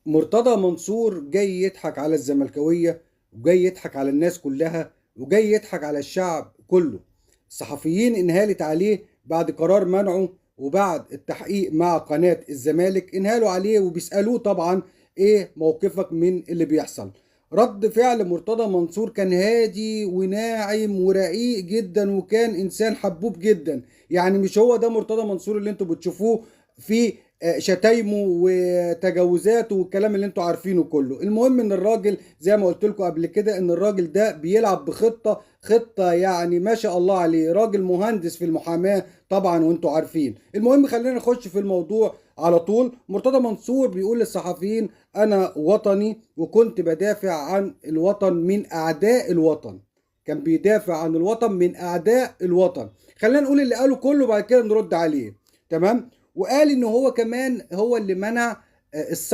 مرتضى منصور جاي يضحك على الزملكاوية، وجاي يضحك على الناس كلها، وجاي يضحك على الشعب كله. الصحفيين انهالت عليه بعد قرار منعه، وبعد التحقيق مع قناة الزمالك انهالوا عليه وبيسألوه طبعا ايه موقفك من اللي بيحصل. رد فعل مرتضى منصور كان هادي وناعم ورقيق جدا، وكان انسان حبوب جدا. يعني مش هو ده مرتضى منصور اللي انتوا بتشوفوه في شتايمه وتجاوزاته والكلام اللي انتوا عارفينه كله. المهم ان الراجل زي ما قلت لكم قبل كده ان الراجل ده بيلعب بخطة يعني ما شاء الله عليه، راجل مهندس في المحاماة طبعا وانتوا عارفين. المهم خلينا نخش في الموضوع على طول. مرتضى منصور بيقول للصحفيين انا وطني وكنت بدافع عن الوطن من اعداء الوطن. كان بيدافع عن الوطن من اعداء الوطن. خلينا نقول اللي قاله كله بعد كده نرد عليه. تمام. وقال ان هو كمان هو اللي منع الثوره